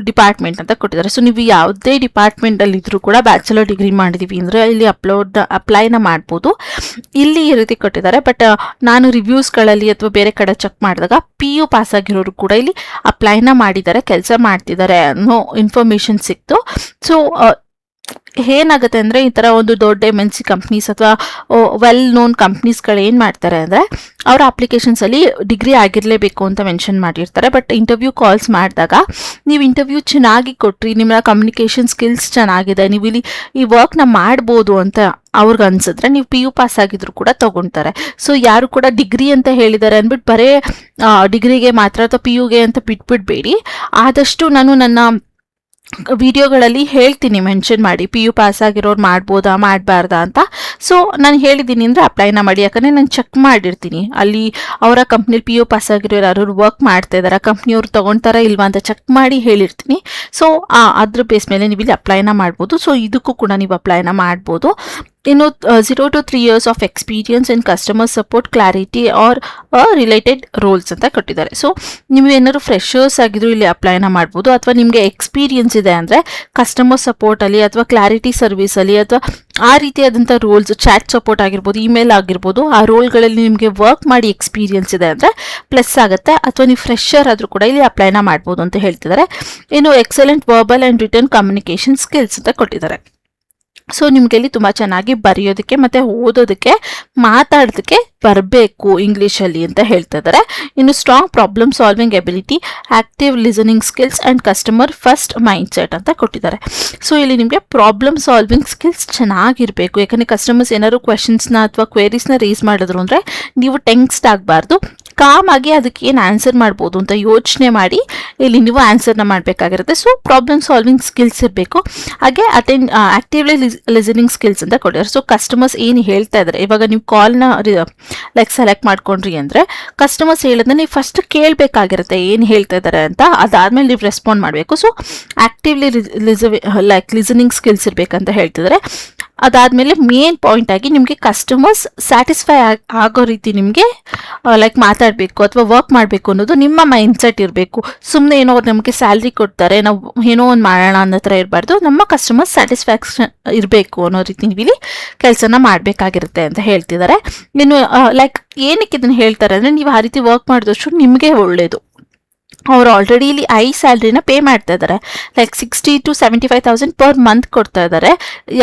department ಅಂತ ಕೊಟ್ಟಿದ್ದಾರೆ. ಸೊ ನೀವು ಯಾವುದೇ ಡಿಪಾರ್ಟ್ಮೆಂಟಲ್ಲಿ ಇದ್ರೂ ಕೂಡ ಬ್ಯಾಚುಲರ್ ಡಿಗ್ರಿ ಮಾಡಿದ್ದೀವಿ ಅಂದರೆ ಇಲ್ಲಿ ಅಪ್ಲೈನ ಮಾಡ್ಬೋದು. ಇಲ್ಲಿ ಈ ರೀತಿ ಕೊಟ್ಟಿದ್ದಾರೆ. ಬಟ್ ನಾನು ರಿವ್ಯೂಸ್ಗಳಲ್ಲಿ ಅಥವಾ ಬೇರೆ ಕಡೆ ಚೆಕ್ ಮಾಡಿದಾಗ PU ಪಾಸ್ ಆಗಿರೋರು ಕೂಡ ಇಲ್ಲಿ ಅಪ್ಲೈನ ಮಾಡಿದ್ದಾರೆ, ಕೆಲಸ ಮಾಡ್ತಿದ್ದಾರೆ ಅನ್ನೋ ಇನ್ಫಾರ್ಮೇಷನ್ ಸಿಕ್ತು. ಸೊ ಏನಾಗುತ್ತೆ ಅಂದರೆ ಈ ಥರ ಒಂದು ದೊಡ್ಡ MNC ಕಂಪ್ನೀಸ್ ಅಥವಾ ವೆಲ್ ನೋನ್ ಕಂಪ್ನೀಸ್ಗಳು ಏನು ಮಾಡ್ತಾರೆ ಅಂದರೆ ಅವರ ಅಪ್ಲಿಕೇಶನ್ಸಲ್ಲಿ ಡಿಗ್ರಿ ಆಗಿರಲೇಬೇಕು ಅಂತ ಮೆನ್ಷನ್ ಮಾಡಿರ್ತಾರೆ. ಬಟ್ ಇಂಟರ್ವ್ಯೂ ಕಾಲ್ಸ್ ಮಾಡಿದಾಗ ನೀವು ಇಂಟರ್ವ್ಯೂ ಚೆನ್ನಾಗಿ ಕೊಟ್ರಿ, ನಿಮ್ಮ ಕಮ್ಯುನಿಕೇಷನ್ ಸ್ಕಿಲ್ಸ್ ಚೆನ್ನಾಗಿದೆ, ನೀವು ಇಲ್ಲಿ ಈ ವರ್ಕ್ನ ಮಾಡ್ಬೋದು ಅಂತ ಅವ್ರಿಗೆ ಅನ್ಸಿದ್ರೆ ನೀವು PU ಪಾಸ್ ಆಗಿದ್ರು ಕೂಡ ತಗೊಳ್ತಾರೆ. ಸೊ ಯಾರು ಕೂಡ ಡಿಗ್ರಿ ಅಂತ ಹೇಳಿದ್ದಾರೆ ಅಂದ್ಬಿಟ್ಟು ಬರೇ ಡಿಗ್ರಿಗೆ ಮಾತ್ರ ಅಥವಾ PUಗೆ ಅಂತ ಬಿಟ್ಬಿಡ್ಬೇಡಿ. ಆದಷ್ಟು ನಾನು ನನ್ನ ವಿಡಿಯೋಗಳಲ್ಲಿ ಹೇಳ್ತೀನಿ ಮೆನ್ಷನ್ ಮಾಡಿ PU ಪಾಸ್ ಆಗಿರೋರು ಮಾಡ್ಬೋದಾ ಮಾಡಬಾರ್ದಾ ಅಂತ. ಸೊ ನಾನು ಹೇಳಿದ್ದೀನಿ ಅಂದರೆ ಅಪ್ಲೈನ ಮಾಡಿ, ಯಾಕಂದರೆ ನಾನು ಚೆಕ್ ಮಾಡಿರ್ತೀನಿ ಅಲ್ಲಿ ಅವರ ಕಂಪ್ನಿಲಿ PU ಪಾಸ್ ಆಗಿರೋ ಯಾರು ವರ್ಕ್ ಮಾಡ್ತಾ ಇದ್ದಾರೆ, ಕಂಪ್ನಿಯವ್ರು ತೊಗೊಳ್ತಾರಾ ಇಲ್ವಾ ಅಂತ ಚೆಕ್ ಮಾಡಿ ಹೇಳಿರ್ತೀನಿ. ಸೊ ಅದ್ರ ಬೇಸ್ ಮೇಲೆ ನೀವು ಇಲ್ಲಿ ಅಪ್ಲೈನ ಮಾಡ್ಬೋದು. ಸೊ ಇದಕ್ಕೂ ಕೂಡ ನೀವು ಅಪ್ಲೈನ ಮಾಡ್ಬೋದು. ಇನ್ನು 0 to 3 years of experience in customer support clarity or related roles ಅಂತ ಕೊಟ್ಟಿದ್ದಾರೆ. ಸೊ ನೀವು ಏನಾದ್ರು ಫ್ರೆಶರ್ಸ್ ಆಗಿದ್ರು ಇಲ್ಲಿ ಅಪ್ಲೈನ ಮಾಡ್ಬೋದು, ಅಥವಾ ನಿಮಗೆ ಎಕ್ಸ್ಪೀರಿಯನ್ಸ್ ಇದೆ ಅಂದರೆ ಕಸ್ಟಮರ್ ಸಪೋರ್ಟಲ್ಲಿ ಅಥವಾ ಕ್ಲಾರಿಟಿ ಸರ್ವಿಸಲ್ಲಿ ಅಥವಾ ಆ ರೀತಿಯಾದಂಥ ರೋಲ್ಸ್, ಚಾಟ್ ಸಪೋರ್ಟ್ ಆಗಿರ್ಬೋದು, ಇಮೇಲ್ ಆಗಿರ್ಬೋದು, ಆ ರೋಲ್ಗಳಲ್ಲಿ ನಿಮಗೆ ವರ್ಕ್ ಮಾಡಿ ಎಕ್ಸ್ಪೀರಿಯನ್ಸ್ ಇದೆ ಅಂದರೆ ಪ್ಲಸ್ ಆಗುತ್ತೆ. ಅಥವಾ ನೀವು ಫ್ರೆಶರ್ ಆದರೂ ಕೂಡ ಇಲ್ಲಿ ಅಪ್ಲೈನ ಮಾಡ್ಬೋದು ಅಂತ ಹೇಳ್ತಿದ್ದಾರೆ. ಇನ್ನು excellent verbal and return communication skills ಅಂತ ಕೊಟ್ಟಿದ್ದಾರೆ. ಸೊ ನಿಮಗೆ ಇಲ್ಲಿ ತುಂಬ ಚೆನ್ನಾಗಿ ಬರೆಯೋದಕ್ಕೆ ಮತ್ತು ಓದೋದಕ್ಕೆ ಮಾತಾಡೋದಕ್ಕೆ ಬರಬೇಕು ಇಂಗ್ಲೀಷಲ್ಲಿ ಅಂತ ಹೇಳ್ತಾ ಇದ್ದಾರೆ. ಇನ್ನು strong problem solving ability, active listening skills and customer first mind set ಅಂತ ಕೊಟ್ಟಿದ್ದಾರೆ. ಸೊ ಇಲ್ಲಿ ನಿಮಗೆ ಪ್ರಾಬ್ಲಮ್ ಸಾಲ್ವಿಂಗ್ ಸ್ಕಿಲ್ಸ್ ಚೆನ್ನಾಗಿರಬೇಕು. ಯಾಕಂದರೆ ಕಸ್ಟಮರ್ಸ್ ಏನಾದ್ರು ಕ್ವೆಶನ್ಸ್ನ ಅಥವಾ ಕ್ವೇರೀಸ್ನ ರೇಸ್ ಮಾಡಿದ್ರು ಅಂದರೆ ನೀವು ಟೆನ್ಸ್ಡ್ ಆಗಬಾರ್ದು, ಕಾಮ್ ಆಗಿ ಅದಕ್ಕೆ ಏನು ಆನ್ಸರ್ ಮಾಡ್ಬೋದು ಅಂತ ಯೋಚನೆ ಮಾಡಿ ಇಲ್ಲಿ ನೀವು ಆನ್ಸರ್ನ ಮಾಡಬೇಕಾಗಿರುತ್ತೆ. ಸೊ ಪ್ರಾಬ್ಲಮ್ ಸಾಲ್ವಿಂಗ್ ಸ್ಕಿಲ್ಸ್ ಇರಬೇಕು. ಹಾಗೆ ಆಕ್ಟಿವ್ಲಿ ಲಿಸನಿಂಗ್ ಸ್ಕಿಲ್ಸ್ ಅಂತ ಕೊಟ್ಟಿದ್ದಾರೆ. ಸೊ ಕಸ್ಟಮರ್ಸ್ ಏನು ಹೇಳ್ತಾ ಇದ್ದಾರೆ, ಇವಾಗ ನೀವು ಕಾಲ್ನ ಸೆಲೆಕ್ಟ್ ಮಾಡ್ಕೊಂಡ್ರಿ ಅಂದರೆ ಕಸ್ಟಮರ್ಸ್ ಹೇಳೋದನ್ನ ನೀವು ಫಸ್ಟ್ ಕೇಳಬೇಕಾಗಿರುತ್ತೆ ಏನು ಹೇಳ್ತಾ ಇದ್ದಾರೆ ಅಂತ, ಅದಾದಮೇಲೆ ನೀವು ರೆಸ್ಪಾಂಡ್ ಮಾಡಬೇಕು. ಸೊ ಆಕ್ಟಿವ್ಲಿ ಲಿಸನಿಂಗ್ ಸ್ಕಿಲ್ಸ್ ಇರಬೇಕಂತ ಹೇಳ್ತಿದ್ದಾರೆ. ಅದಾದಮೇಲೆ ಮೇನ್ ಪಾಯಿಂಟ್ ಆಗಿ ನಿಮಗೆ ಕಸ್ಟಮರ್ಸ್ ಸ್ಯಾಟಿಸ್ಫೈ ಆಗೋ ರೀತಿ ನಿಮಗೆ ಮಾತಾಡಬೇಕು ಅಥವಾ ವರ್ಕ್ ಮಾಡಬೇಕು ಅನ್ನೋದು ನಿಮ್ಮ ಮೈಂಡ್ ಸೆಟ್ ಇರಬೇಕು. ಸುಮ್ಮನೆ ಏನೋ ಅವ್ರು ನಮಗೆ ಸ್ಯಾಲ್ರಿ ಕೊಡ್ತಾರೆ, ನಾವು ಏನೋ ಒಂದು ಮಾಡೋಣ ಅನ್ನೋ ಥರ ಇರಬಾರ್ದು. ನಮ್ಮ ಕಸ್ಟಮರ್ಸ್ ಸ್ಯಾಟಿಸ್ಫ್ಯಾಕ್ಷನ್ ಇರಬೇಕು ಅನ್ನೋ ರೀತಿ ನೀವು ಇಲ್ಲಿ ಕೆಲಸನ ಮಾಡಬೇಕಾಗಿರುತ್ತೆ ಅಂತ ಹೇಳ್ತಿದ್ದಾರೆ. ಇನ್ನು ಏನಕ್ಕೆ ಇದನ್ನು ಹೇಳ್ತಾರೆ ಅಂದರೆ ನೀವು ಆ ರೀತಿ ವರ್ಕ್ ಮಾಡಿದಷ್ಟು ನಿಮಗೆ ಒಳ್ಳೆಯದು. ಅವ್ರು ಆಲ್ರೆಡಿ ಇಲ್ಲಿ ಸ್ಯಾಲ್ರಿನ ಪೇ ಮಾಡ್ತಾ ಇದ್ದಾರೆ, 60 to 75,000 ಪರ್ ಮಂತ್ ಕೊಡ್ತಾ ಇದ್ದಾರೆ.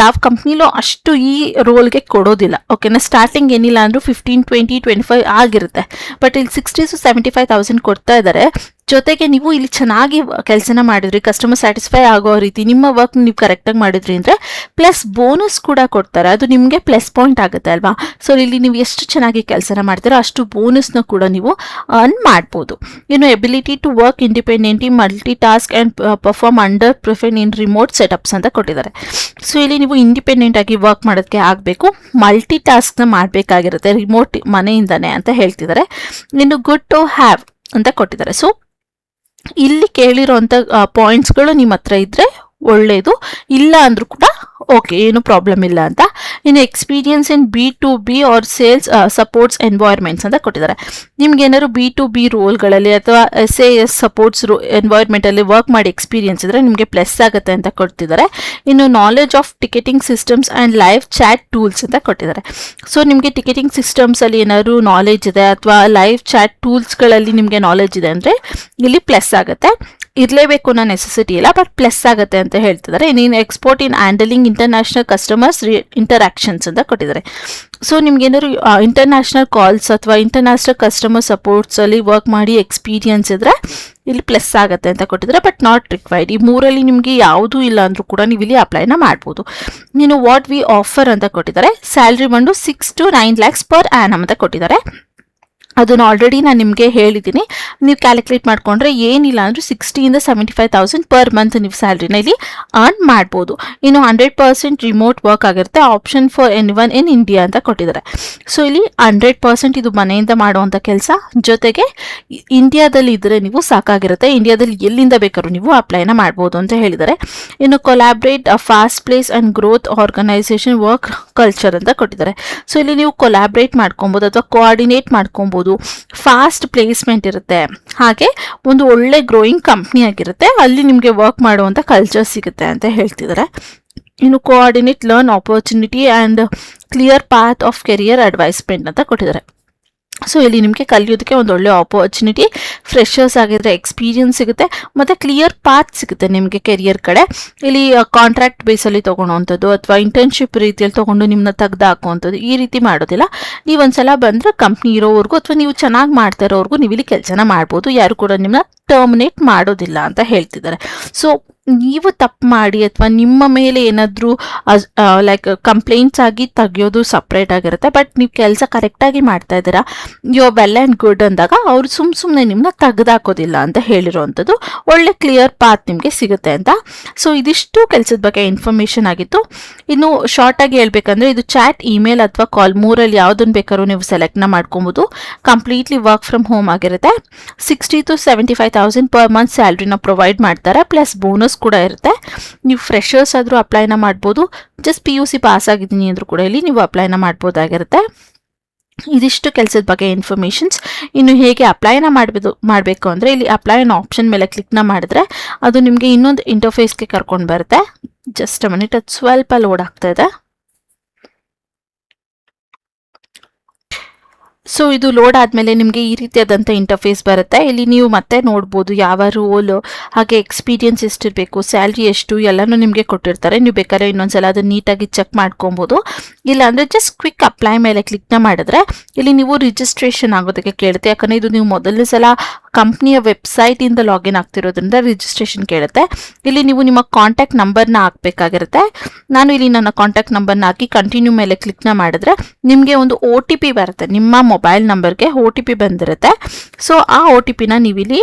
ಯಾವ ಕಂಪ್ನಿಲೂ ಅಷ್ಟು ಈ ರೋಲ್ಗೆ ಕೊಡೋದಿಲ್ಲ. ಓಕೆನಾ, ಸ್ಟಾರ್ಟಿಂಗ್ ಏನಿಲ್ಲ ಅಂದರೂ 15, 20, 25 ಆಗಿರುತ್ತೆ. ಬಟ್ ಇಲ್ಲಿ 60 to 75,000 ಕೊಡ್ತಾ ಇದ್ದಾರೆ. ಜೊತೆಗೆ ನೀವು ಇಲ್ಲಿ ಚೆನ್ನಾಗಿ ಕೆಲಸನ ಮಾಡಿದ್ರಿ, ಕಸ್ಟಮರ್ ಸ್ಯಾಟಿಸ್ಫೈ ಆಗೋ ರೀತಿ ನಿಮ್ಮ ವರ್ಕ್ ನೀವು ಕರೆಕ್ಟಾಗಿ ಮಾಡಿದ್ರಿ ಅಂದರೆ ಪ್ಲಸ್ ಬೋನಸ್ ಕೂಡ ಕೊಡ್ತಾರೆ. ಅದು ನಿಮಗೆ ಪ್ಲಸ್ ಪಾಯಿಂಟ್ ಆಗುತ್ತೆ ಅಲ್ವಾ. ಸೊ ಇಲ್ಲಿ ನೀವು ಎಷ್ಟು ಚೆನ್ನಾಗಿ ಕೆಲಸನ ಮಾಡ್ತೀರೋ ಅಷ್ಟು ಬೋನಸ್ನ ಕೂಡ ನೀವು ಅರ್ನ್ ಮಾಡ್ಬೋದು. ಇನ್ನು ability to work independently, multi task and perform under pressure in remote setups ಅಂತ ಕೊಟ್ಟಿದ್ದಾರೆ. ಸೊ ಇಲ್ಲಿ ನೀವು ಇಂಡಿಪೆಂಡೆಂಟ್ ಆಗಿ ವರ್ಕ್ ಮಾಡೋದಕ್ಕೆ ಆಗಬೇಕು, ಮಲ್ಟಿ ಟಾಸ್ಕ್ನ ಮಾಡಬೇಕಾಗಿರುತ್ತೆ ರಿಮೋಟ್ ಮನೆಯಿಂದನೇ ಅಂತ ಹೇಳ್ತಿದ್ದಾರೆ. ಇನ್ನು ಗುಡ್ ಟು ಹ್ಯಾವ್ ಅಂತ ಕೊಟ್ಟಿದ್ದಾರೆ. ಸೊ ಇಲ್ಲಿ ಕೇಳಿರೋಂಥ ಪಾಯಿಂಟ್ಸ್ಗಳು ನಿಮ್ಮ ಹತ್ರ ಇದ್ದರೆ ಒಳ್ಳೆಯದು, ಇಲ್ಲ ಅಂದರೂ ಕೂಡ ಓಕೆ, ಏನು ಪ್ರಾಬ್ಲಮ್ ಇಲ್ಲ ಅಂತ. ಇನ್ನು experience in B2B or sales supports environments ಅಂತ ಕೊಟ್ಟಿದ್ದಾರೆ. ನಿಮ್ಗೆ ಏನಾದ್ರು B2B ರೋಲ್ಗಳಲ್ಲಿ ಅಥವಾ SAS ಸಪೋರ್ಟ್ಸ್ ಎನ್ವೈರ್ಮೆಂಟಲ್ಲಿ ವರ್ಕ್ ಮಾಡಿ ಎಕ್ಸ್ಪೀರಿಯನ್ಸ್ ಇದ್ದರೆ ನಿಮಗೆ ಪ್ಲಸ್ ಆಗುತ್ತೆ ಅಂತ ಕೊಡ್ತಿದ್ದಾರೆ. ಇನ್ನು knowledge of ticketing systems and live chat tools ಅಂತ ಕೊಟ್ಟಿದ್ದಾರೆ. ಸೊ ನಿಮಗೆ ಟಿಕೆಟಿಂಗ್ ಸಿಸ್ಟಮ್ಸಲ್ಲಿ ಏನಾದ್ರು ನಾಲೆಜ್ ಇದೆ ಅಥವಾ ಲೈವ್ ಚಾಟ್ ಟೂಲ್ಸ್ಗಳಲ್ಲಿ ನಿಮಗೆ ನಾಲೆಜ್ ಇದೆ ಅಂದರೆ ಇಲ್ಲಿ ಪ್ಲಸ್ ಆಗುತ್ತೆ. ಇರಲೇಬೇಕು ಅನ್ನೋ ನೆಸೆಸಿಟಿ ಇಲ್ಲ, ಬಟ್ ಪ್ಲಸ್ ಆಗುತ್ತೆ ಅಂತ ಹೇಳ್ತಿದ್ದಾರೆ. ನೀನು ಎಕ್ಸ್ಪೋರ್ಟ್ ಇನ್ ಹ್ಯಾಂಡಲಿಂಗ್ ಇಂಟರ್ನ್ಯಾಷನಲ್ ಕಸ್ಟಮರ್ಸ್ ಇಂಟರಾಕ್ಷನ್ಸ್ ಅಂತ ಕೊಟ್ಟಿದ್ದಾರೆ. ಸೊ ನಿಮ್ಗೇನಾದ್ರು ಇಂಟರ್ನ್ಯಾಷನಲ್ ಕಾಲ್ಸ್ ಅಥವಾ ಇಂಟರ್ನ್ಯಾಷನಲ್ ಕಸ್ಟಮರ್ ಸಪೋರ್ಟ್ಸಲ್ಲಿ ವರ್ಕ್ ಮಾಡಿ ಎಕ್ಸ್ಪೀರಿಯನ್ಸ್ ಇದ್ದರೆ ಇಲ್ಲಿ ಪ್ಲಸ್ ಆಗುತ್ತೆ ಅಂತ ಕೊಟ್ಟಿದ್ದಾರೆ, ಬಟ್ ನಾಟ್ ರಿಕ್ವೈರ್ಡ್. ಈ ಮೂರಲ್ಲಿ ನಿಮಗೆ ಯಾವುದೂ ಇಲ್ಲ ಅಂದರೂ ಕೂಡ ನೀವು ಇಲ್ಲಿ ಅಪ್ಲೈನ ಮಾಡ್ಬೋದು. ನೀನು ವಾಟ್ ವಿ ಆಫರ್ ಅಂತ ಕೊಟ್ಟಿದ್ದಾರೆ. ಸ್ಯಾಲ್ರಿ ಬಂದು 6 to 9 lakhs ಪರ್ ಆ್ಯನಮ್ ಅಂತ ಕೊಟ್ಟಿದ್ದಾರೆ. ಅದನ್ನು ಆಲ್ರೆಡಿ ನಾನು ನಿಮಗೆ ಹೇಳಿದ್ದೀನಿ. ನೀವು ಕ್ಯಾಲ್ಕುಲೇಟ್ ಮಾಡಿಕೊಂಡ್ರೆ ಏನಿಲ್ಲ ಅಂದರೆ 60 ಇಂದ 75,000 ಪರ್ ಮಂತ್ ನೀವು ಸ್ಯಾಲ್ರಿನ ಇಲ್ಲಿ ಅರ್ನ್ ಮಾಡ್ಬೋದು. ಇನ್ನು 100% ರಿಮೋಟ್ ವರ್ಕ್ ಆಗಿರುತ್ತೆ. Option for anyone in India ಅಂತ ಕೊಟ್ಟಿದ್ದಾರೆ. ಸೊ ಇಲ್ಲಿ 100% ಇದು ಮನೆಯಿಂದ ಮಾಡುವಂಥ ಕೆಲಸ. ಜೊತೆಗೆ ಇಂಡಿಯಾದಲ್ಲಿ ಇದ್ದರೆ ನೀವು ಸಾಕಾಗಿರುತ್ತೆ, ಇಂಡಿಯಾದಲ್ಲಿ ಎಲ್ಲಿಂದ ಬೇಕಾದ್ರೂ ನೀವು ಅಪ್ಲೈನ ಮಾಡ್ಬೋದು ಅಂತ ಹೇಳಿದ್ದಾರೆ. ಇನ್ನು collaborate fast place and growth organization work culture ಅಂತ ಕೊಟ್ಟಿದ್ದಾರೆ. ಸೊ ಇಲ್ಲಿ ನೀವು ಕೊಲಾಬ್ರೇಟ್ ಮಾಡ್ಕೊಬೋದು ಅಥವಾ ಕೋಆರ್ಡಿನೇಟ್ ಮಾಡ್ಕೊಬೋದು. ಫಾಸ್ಟ್ ಪ್ಲೇಸ್ಮೆಂಟ್ ಇರುತ್ತೆ, ಹಾಗೆ ಒಂದು ಒಳ್ಳೆ ಗ್ರೋಯಿಂಗ್ ಕಂಪ್ನಿ ಆಗಿರುತ್ತೆ, ಅಲ್ಲಿ ನಿಮಗೆ ವರ್ಕ್ ಮಾಡುವಂಥ ಕಲ್ಚರ್ ಸಿಗುತ್ತೆ ಅಂತ ಹೇಳ್ತಿದ್ದಾರೆ. ಇನ್ನು coordinate learn opportunity and clear path of career advisement ಅಂತ ಕೊಟ್ಟಿದ್ದಾರೆ. ಸೊ ಇಲ್ಲಿ ನಿಮಗೆ ಕಲಿಯೋದಕ್ಕೆ ಒಂದು ಒಳ್ಳೆ ಆಪರ್ಚುನಿಟಿ, ಫ್ರೆಷರ್ಸ್ ಆಗಿದ್ರೆ ಎಕ್ಸ್ಪೀರಿಯನ್ಸ್ ಸಿಗುತ್ತೆ ಮತ್ತು ಕ್ಲಿಯರ್ ಪಾತ್ ಸಿಗುತ್ತೆ ನಿಮಗೆ ಕೆರಿಯರ್ ಕಡೆ. ಇಲ್ಲಿ ಕಾಂಟ್ರಾಕ್ಟ್ ಬೇಸಲ್ಲಿ ತೊಗೊಳೋವಂಥದ್ದು ಅಥವಾ ಇಂಟರ್ನ್ಶಿಪ್ ರೀತಿಯಲ್ಲಿ ತೊಗೊಂಡು ನಿಮ್ಮನ್ನ ತೆಗ್ದು ಹಾಕುವಂಥದ್ದು ಈ ರೀತಿ ಮಾಡೋದಿಲ್ಲ. ನೀವು ಒಂದ್ಸಲ ಬಂದರೆ ಕಂಪ್ನಿ ಇರೋವರೆಗೂ ಅಥವಾ ನೀವು ಚೆನ್ನಾಗಿ ಮಾಡ್ತಾ ಇರೋವರೆಗೂ ನೀವು ಇಲ್ಲಿ ಕೆಲಸನ ಮಾಡ್ಬೋದು, ಯಾರು ಕೂಡ ನಿಮ್ಮನ್ನ ಟರ್ಮಿನೇಟ್ ಮಾಡೋದಿಲ್ಲ ಅಂತ ಹೇಳ್ತಿದ್ದಾರೆ. ಸೊ ನೀವು ತಪ್ಪು ಮಾಡಿ ಅಥವಾ ನಿಮ್ಮ ಮೇಲೆ ಏನಾದರೂ ಲೈಕ್ ಕಂಪ್ಲೇಂಟ್ಸ್ ಆಗಿ ತೆಗಿಯೋದು ಸಪ್ರೇಟ್ ಆಗಿರುತ್ತೆ. ಬಟ್ ನೀವು ಕೆಲಸ ಕರೆಕ್ಟಾಗಿ ಮಾಡ್ತಾ ಇದ್ದೀರಾ, you are well and good ಅಂದಾಗ ಅವ್ರು ಸುಮ್ಮನೆ ನಿಮ್ಮನ್ನ ತೆಗೆದಾಕೋದಿಲ್ಲ ಅಂತ ಹೇಳಿರೋವಂಥದ್ದು. ಒಳ್ಳೆ ಕ್ಲಿಯರ್ ಪಾತ್ ನಿಮಗೆ ಸಿಗುತ್ತೆ ಅಂತ. ಸೊ ಇದಿಷ್ಟು ಕೆಲಸದ ಬಗ್ಗೆ ಇನ್ಫಾರ್ಮೇಷನ್ ಆಗಿತ್ತು. ಇನ್ನು ಶಾರ್ಟಾಗಿ ಹೇಳ್ಬೇಕಂದ್ರೆ ಇದು ಚಾಟ್, ಇಮೇಲ್ ಅಥವಾ ಕಾಲ್ ಮೂರಲ್ಲಿ ಯಾವುದನ್ನು ಬೇಕಾದ್ರೂ ನೀವು ಸೆಲೆಕ್ಟ್ನ ಮಾಡ್ಕೊಬೋದು. ಕಂಪ್ಲೀಟ್ಲಿ ವರ್ಕ್ ಫ್ರಮ್ ಹೋಮ್ ಆಗಿರುತ್ತೆ. 60,000 to 75,000 ಪರ್ ಮಂತ್ ಸ್ಯಾಲ್ರಿನ ಪ್ರೊವೈಡ್ ಮಾಡ್ತಾರೆ, ಪ್ಲಸ್ ಬೋನಸ್ ಕೂಡ ಇರುತ್ತೆ. ನೀವು ಫ್ರೆಷರ್ಸ್ ಆದರೂ ಅಪ್ಲೈನ ಮಾಡ್ಬೋದು, ಜಸ್ಟ್ PUC ಪಾಸ್ ಆಗಿದ್ದೀನಿ ಅಂದರೂ ಕೂಡ ಇಲ್ಲಿ ನೀವು ಅಪ್ಲೈನ ಮಾಡ್ಬೋದಾಗಿರುತ್ತೆ. ಇದಿಷ್ಟು ಕೆಲಸದ ಬಗ್ಗೆ ಇನ್ಫಾರ್ಮೇಷನ್ಸ್. ಇನ್ನು ಹೇಗೆ ಅಪ್ಲೈನ ಮಾಡಬೇಕು ಅಂದರೆ ಇಲ್ಲಿ ಅಪ್ಲೈನ ಆಪ್ಷನ್ ಮೇಲೆ ಕ್ಲಿಕ್ನ ಮಾಡಿದ್ರೆ ಅದು ನಿಮಗೆ ಇನ್ನೊಂದು ಇಂಟರ್ಫೇಸ್ಗೆ ಕರ್ಕೊಂಡು ಬರುತ್ತೆ. ಜಸ್ಟ್ ಮಿನಿಟ್, ಅದು ಸ್ವಲ್ಪ ಲೋಡ್ ಆಗ್ತಾ ಇದೆ. ಸೊ ಇದು ಲೋಡ್ ಆದಮೇಲೆ ನಿಮಗೆ ಈ ರೀತಿಯಾದಂಥ ಇಂಟರ್ಫೇಸ್ ಬರುತ್ತೆ. ಇಲ್ಲಿ ನೀವು ಮತ್ತೆ ನೋಡ್ಬೋದು ಯಾವ ರೋಲ್, ಹಾಗೆ ಎಕ್ಸ್ಪೀರಿಯನ್ಸ್ ಎಷ್ಟಿರಬೇಕು, ಸ್ಯಾಲ್ರಿ ಎಷ್ಟು ಎಲ್ಲನೂ ನಿಮಗೆ ಕೊಟ್ಟಿರ್ತಾರೆ. ನೀವು ಬೇಕಾದ್ರೆ ಇನ್ನೊಂದ್ಸಲ ಅದನ್ನು ನೀಟಾಗಿ ಚೆಕ್ ಮಾಡ್ಕೊಬೋದು. ಇಲ್ಲಾಂದರೆ ಜಸ್ಟ್ ಕ್ವಿಕ್ ಅಪ್ಲೈ ಮೇಲೆ ಕ್ಲಿಕ್ನ ಮಾಡಿದ್ರೆ ಇಲ್ಲಿ ನೀವು ರಿಜಿಸ್ಟ್ರೇಷನ್ ಆಗೋದಕ್ಕೆ ಕೇಳುತ್ತೆ. ಯಾಕಂದರೆ ಇದು ನೀವು ಮೊದಲನೇ ಸಲ ಕಂಪ್ನಿಯ ವೆಬ್ಸೈಟಿಂದ ಲಾಗಿನ್ ಆಗ್ತಿರೋದ್ರಿಂದ ರಿಜಿಸ್ಟ್ರೇಷನ್ ಕೇಳುತ್ತೆ. ಇಲ್ಲಿ ನೀವು ನಿಮ್ಮ ಕಾಂಟ್ಯಾಕ್ಟ್ ನಂಬರ್ನ ಹಾಕಬೇಕಾಗಿರುತ್ತೆ. ನಾನು ಇಲ್ಲಿ ನನ್ನ ಕಾಂಟ್ಯಾಕ್ಟ್ ನಂಬರ್ನ ಹಾಕಿ ಕಂಟಿನ್ಯೂ ಮೇಲೆ ಕ್ಲಿಕ್ನ ಮಾಡಿದ್ರೆ ನಿಮಗೆ ಒಂದು OTP ಬರುತ್ತೆ. ನಿಮ್ಮ ಮೊಬೈಲ್ ನಂಬರ್ಗೆ OTP ಬಂದಿರುತ್ತೆ. ಸೊ ಆ OTPನ ನೀವಿಲ್ಲಿ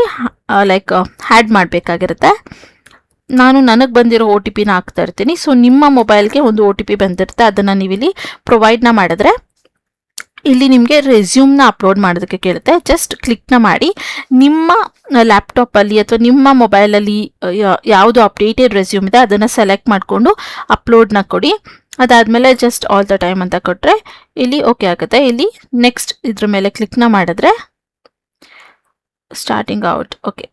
ಲೈಕ್ ಹ್ಯಾಡ್ ಮಾಡಬೇಕಾಗಿರುತ್ತೆ. ನಾನು ನನಗೆ ಬಂದಿರೋ OTPನ ಹಾಕ್ತಾ ಇರ್ತೀನಿ. ಸೊ ನಿಮ್ಮ ಮೊಬೈಲ್ಗೆ ಒಂದು OTP ಬಂದಿರುತ್ತೆ, ಅದನ್ನು ನೀವಿಲ್ಲಿ ಪ್ರೊವೈಡ್ನ ಮಾಡಿದ್ರೆ ಇಲ್ಲಿ ನಿಮಗೆ ರೆಸ್ಯೂಮ್ನ ಅಪ್ಲೋಡ್ ಮಾಡೋದಕ್ಕೆ ಕೇಳುತ್ತೆ. ಜಸ್ಟ್ ಕ್ಲಿಕ್ನ ಮಾಡಿ ನಿಮ್ಮ ಲ್ಯಾಪ್ಟಾಪಲ್ಲಿ ಅಥವಾ ನಿಮ್ಮ ಮೊಬೈಲಲ್ಲಿ ಯಾವುದು ಅಪ್ಡೇಟೆಡ್ ರೆಸ್ಯೂಮ್ ಇದೆ ಅದನ್ನು ಸೆಲೆಕ್ಟ್ ಮಾಡಿಕೊಂಡು ಅಪ್ಲೋಡ್ನ ಕೊಡಿ. ಅದಾದಮೇಲೆ ಜಸ್ಟ್ ಆಲ್ ದ ಟೈಮ್ ಅಂತ ಕೊಟ್ಟರೆ ಇಲ್ಲಿ ಓಕೆ ಆಗುತ್ತೆ. ಇಲ್ಲಿ ನೆಕ್ಸ್ಟ್ ಇದ್ರ ಮೇಲೆ ಕ್ಲಿಕ್ನ ಮಾಡಿದ್ರೆ ಸ್ಟಾರ್ಟಿಂಗ್ ಔಟ್ ಓಕೆ.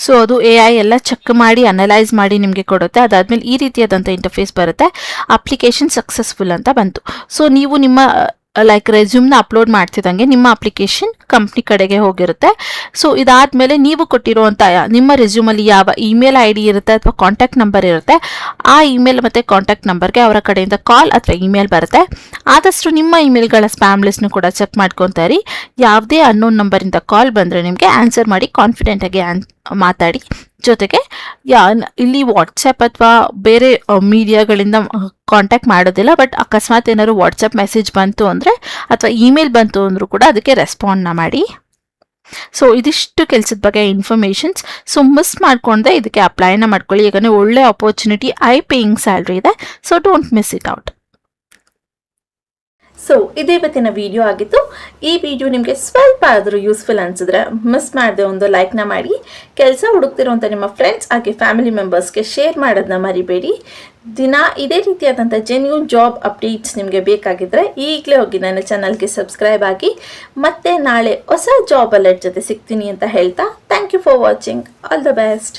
ಸೊ ಅದು AI ಎಲ್ಲ ಚೆಕ್ ಮಾಡಿ ಅನಲೈಸ್ ಮಾಡಿ ನಿಮಗೆ ಕೊಡುತ್ತೆ. ಅದಾದಮೇಲೆ ಈ ರೀತಿಯಾದಂಥ ಇಂಟರ್ಫೇಸ್ ಬರುತ್ತೆ. ಅಪ್ಲಿಕೇಶನ್ ಸಕ್ಸಸ್ಫುಲ್ ಅಂತ ಬಂತು. ಸೊ ನೀವು ನಿಮ್ಮ ಲೈಕ್ ರೆಸ್ಯೂಮ್ನ ಅಪ್ಲೋಡ್ ಮಾಡ್ತಿದ್ದಂಗೆ ನಿಮ್ಮ ಅಪ್ಲಿಕೇಶನ್ ಕಂಪ್ನಿ ಕಡೆಗೆ ಹೋಗಿರುತ್ತೆ. ಸೊ ಇದಾದಮೇಲೆ ನೀವು ಕೊಟ್ಟಿರುವಂಥ ನಿಮ್ಮ ರೆಸ್ಯೂಮಲ್ಲಿ ಯಾವ ಇಮೇಲ್ ID ಇರುತ್ತೆ ಅಥವಾ ಕಾಂಟ್ಯಾಕ್ಟ್ ನಂಬರ್ ಇರುತ್ತೆ, ಆ ಇಮೇಲ್ ಮತ್ತು ಕಾಂಟ್ಯಾಕ್ಟ್ ನಂಬರ್ಗೆ ಅವರ ಕಡೆಯಿಂದ ಕಾಲ್ ಅಥವಾ ಇಮೇಲ್ ಬರುತ್ತೆ. ಆದಷ್ಟು ನಿಮ್ಮ ಇಮೇಲ್ಗಳ ಸ್ಪ್ಯಾಮ್ ಲಿಸ್ಟ್ನು ಕೂಡ ಚೆಕ್ ಮಾಡ್ಕೊತಾರೆ. ಯಾವುದೇ ಅನ್ನೋನ್ ನಂಬರಿಂದ ಕಾಲ್ ಬಂದರೆ ನಿಮಗೆ ಆನ್ಸರ್ ಮಾಡಿ ಕಾನ್ಫಿಡೆಂಟಾಗಿ ಮಾತಾಡಿ. ಜೊತೆಗೆ ಇಲ್ಲಿ ವಾಟ್ಸಪ್ ಅಥವಾ ಬೇರೆ ಮೀಡಿಯಾಗಳಿಂದ ಕಾಂಟ್ಯಾಕ್ಟ್ ಮಾಡೋದಿಲ್ಲ. ಬಟ್ ಅಕಸ್ಮಾತ್ ಏನಾದ್ರು ವಾಟ್ಸಪ್ ಮೆಸೇಜ್ ಬಂತು ಅಂದರೆ ಅಥವಾ ಇಮೇಲ್ ಬಂತು ಅಂದರೂ ಕೂಡ ಅದಕ್ಕೆ ರೆಸ್ಪಾಂಡ್ನ ಮಾಡಿ. ಸೊ ಇದಿಷ್ಟು ಕೆಲಸದ ಬಗ್ಗೆ ಇನ್ಫಾರ್ಮೇಷನ್ಸ್. ಸೊ ಮಿಸ್ ಮಾಡ್ಕೊಂಡೆ ಇದಕ್ಕೆ ಅಪ್ಲೈನ ಮಾಡ್ಕೊಳ್ಳಿ, ಯಾಕಂದರೆ ಒಳ್ಳೆ ಆಪರ್ಚುನಿಟಿ, ಐ ಪೇಯಿಂಗ್ ಸ್ಯಾಲ್ರಿ ಇದೆ. So don't miss it out. So ಇದೇ ಇವತ್ತಿನ ವಿಡಿಯೋ ಆಗಿತ್ತು. ಈ ವಿಡಿಯೋ ನಿಮಗೆ ಸ್ವಲ್ಪ ಆದರೂ ಯೂಸ್ಫುಲ್ ಅನಿಸಿದ್ರೆ ಮಿಸ್ ಮಾಡದೆ ಒಂದು ಲೈಕ್ನ ಮಾಡಿ. ಕೆಲಸ ಹುಡುಕ್ತಿರೋಂಥ ನಿಮ್ಮ ಫ್ರೆಂಡ್ಸ್ ಹಾಗೆ ಫ್ಯಾಮಿಲಿ ಮೆಂಬರ್ಸ್ಗೆ ಶೇರ್ ಮಾಡೋದನ್ನ ಮರಿಬೇಡಿ. ದಿನ ಇದೇ ರೀತಿಯಾದಂಥ ಜೆನ್ಯೂನ್ ಜಾಬ್ ಅಪ್ಡೇಟ್ಸ್ ನಿಮಗೆ ಬೇಕಾಗಿದ್ದರೆ ಈಗಲೇ ಹೋಗಿ ನನ್ನ ಚಾನಲ್ಗೆ ಸಬ್ಸ್ಕ್ರೈಬ್ ಆಗಿ. ಮತ್ತೆ ನಾಳೆ ಹೊಸ ಜಾಬ್ ಅಲರ್ಟ್ ಜೊತೆ ಸಿಗ್ತೀನಿ ಅಂತ ಹೇಳ್ತಾ thank you for watching. All the best.